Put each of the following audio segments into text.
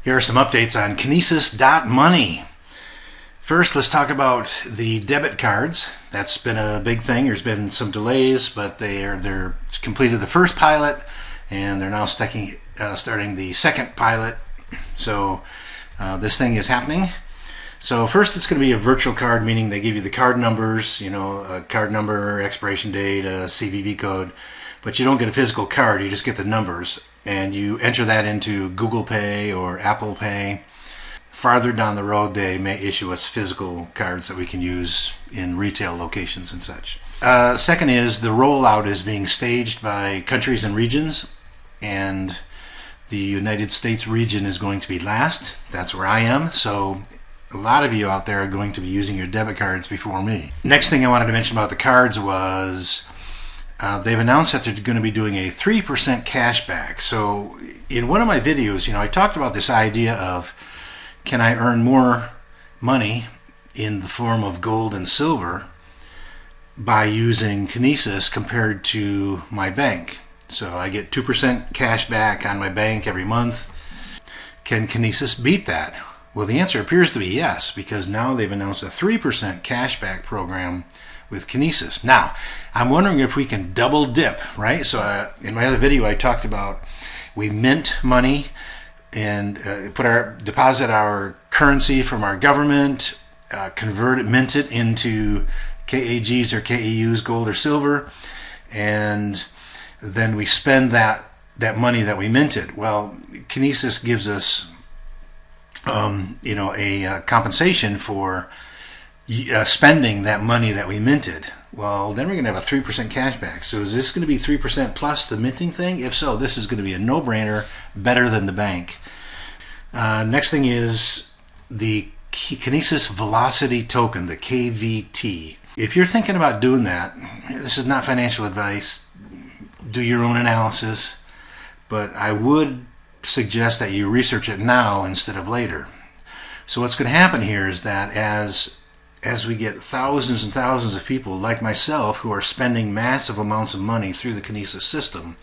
Here are some updates on Kinesis.money. First, let's talk about the debit cards. That's been a big thing. There's been some delays, but they're completed the first pilot, and they're now starting the second pilot. So this thing is happening. So first, it's going to be a virtual card, meaning they give you the card numbers, a card number, expiration date, a CVV code, but you don't get a physical card. You just get the numbers, and you enter that into Google Pay or Apple Pay. Farther down the road, they may issue us physical cards that we can use in retail locations and such. Second is the rollout is being staged by countries and regions, and the United States region is going to be last. That's where I am. So a lot of you out there are going to be using your debit cards before me. Next thing I wanted to mention about the cards was they've announced that they're going to be doing a 3% cash back. So in one of my videos, I talked about this idea of, can I earn more money in the form of gold and silver by using Kinesis compared to my bank? So I get 2% cash back on my bank every month. Can Kinesis beat that? Well, the answer appears to be yes, because now they've announced a 3% cash back program with Kinesis. Now, I'm wondering if we can double dip, right? So in my other video, I talked about we mint money and deposit our currency from our government, convert it, mint it into KAGs or KEUs, gold or silver, and then we spend that money that we minted. Well, Kinesis gives us a compensation for spending that money that we minted. Well, then we're going to have a 3% cash back. So is this going to be 3% plus the minting thing? If so, this is going to be a no-brainer, better than the bank. Next thing is the Kinesis Velocity Token, the KVT. If you're thinking about doing that, this is not financial advice. Do your own analysis, but I would suggest that you research it now instead of later. So what's going to happen here is that as we get thousands and thousands of people like myself who are spending massive amounts of money through the Kinesis system,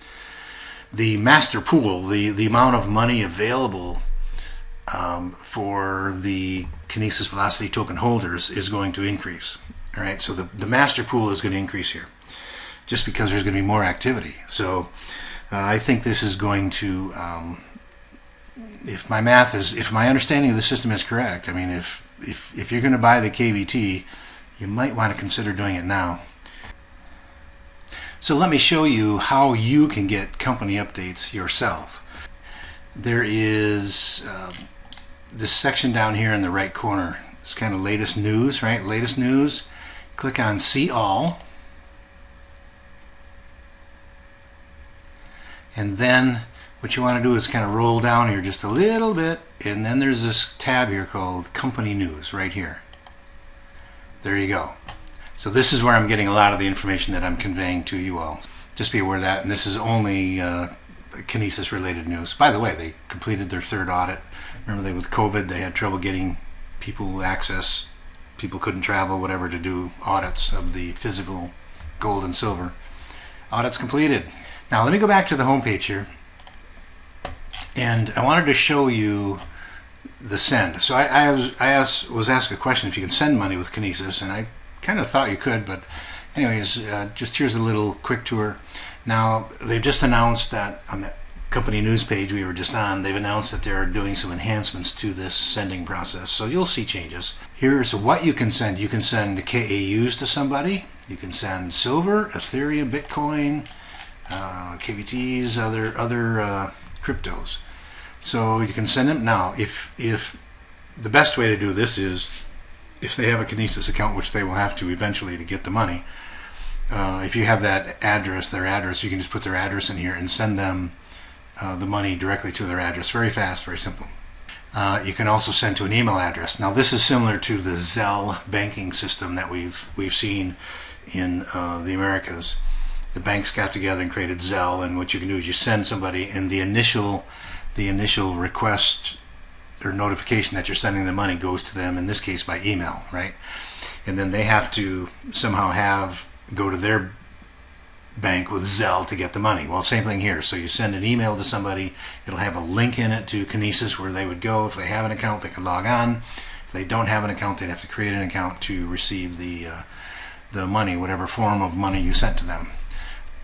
the master pool, the amount of money available for the Kinesis Velocity Token holders is going to increase. All right, so the master pool is going to increase here just because there's going to be more activity. So I think this is going to, if my understanding of the system is correct, I mean, if you're going to buy the KVT, you might want to consider doing it now. So let me show you how you can get company updates yourself. There is this section down here in the right corner. It's kind of latest news, right? Latest news. Click on See All. And then what you want to do is kind of roll down here just a little bit, and then there's this tab here called Company News right here. There you go. So this is where I'm getting a lot of the information that I'm conveying to you all. Just be aware of that, and this is only Kinesis related news. By the way, they completed their third audit. Remember, with COVID, they had trouble getting people access. People couldn't travel, whatever, to do audits of the physical gold and silver. Audits completed. Now let me go back to the home page here, and I wanted to show you the send. So I was asked a question if you can send money with Kinesis, and I kind of thought you could, but anyways, just here's a little quick tour. Now they've just announced that on the company news page we were just on, they've announced that they're doing some enhancements to this sending process, so you'll see changes. Here's what you can send. You can send KAUs to somebody. You can send silver, Ethereum, Bitcoin, KVTs, other cryptos. So you can send them. Now, if the best way to do this is if they have a Kinesis account, which they will have to eventually to get the money. If you have that address, their address, you can just put their address in here and send them the money directly to their address. Very fast, very simple. You can also send to an email address. Now, this is similar to the Zelle banking system that we've seen in the Americas. The banks got together and created Zelle, and what you can do is you send somebody, and the initial request or notification that you're sending the money goes to them, in this case by email, right? And then they have to somehow go to their bank with Zelle to get the money. Well, same thing here. So you send an email to somebody, it'll have a link in it to Kinesis where they would go. If they have an account, they can log on. If they don't have an account, they'd have to create an account to receive the money, whatever form of money you sent to them.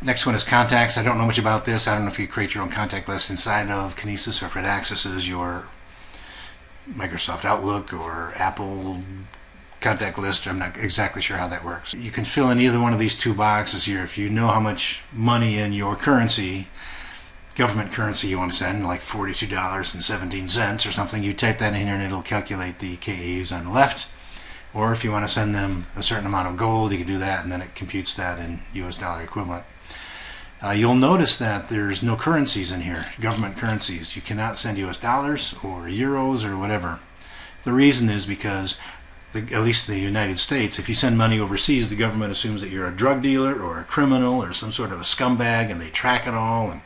Next one is contacts. I don't know much about this. I don't know if you create your own contact list inside of Kinesis or if it accesses your Microsoft Outlook or Apple contact list. I'm not exactly sure how that works. You can fill in either one of these two boxes here. If you know how much money in your currency, government currency, you want to send, like $42.17 or something, you type that in here and it'll calculate the KAs on the left. Or if you want to send them a certain amount of gold, you can do that, and then it computes that in US dollar equivalent. You'll notice that there's no currencies in here, government currencies. You cannot send US dollars or euros or whatever. The reason is because, at least in the United States, if you send money overseas, the government assumes that you're a drug dealer or a criminal or some sort of a scumbag, and they track it all.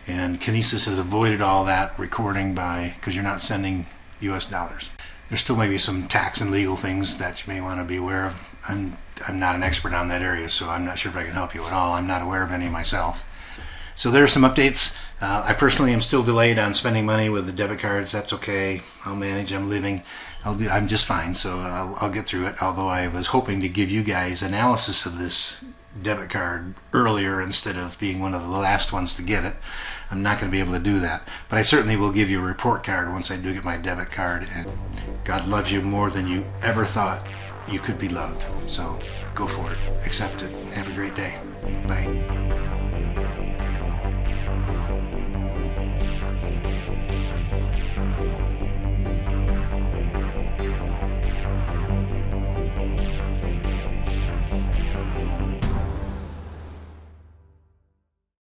And Kinesis has avoided all that recording because you're not sending US dollars. There still may be some tax and legal things that you may want to be aware of. I'm not an expert on that area, so I'm not sure if I can help you at all. I'm not aware of any myself. So there are some updates. I personally am still delayed on spending money with the debit cards. That's okay. I'll manage. I'm living. I'm just fine, so I'll get through it. Although I was hoping to give you guys analysis of this debit card earlier instead of being one of the last ones to get it. I'm not going to be able to do that, but I certainly will give you a report card once I do get my debit card. And God loves you more than you ever thought you could be loved. So go for it. Accept it. Have a great day. Bye.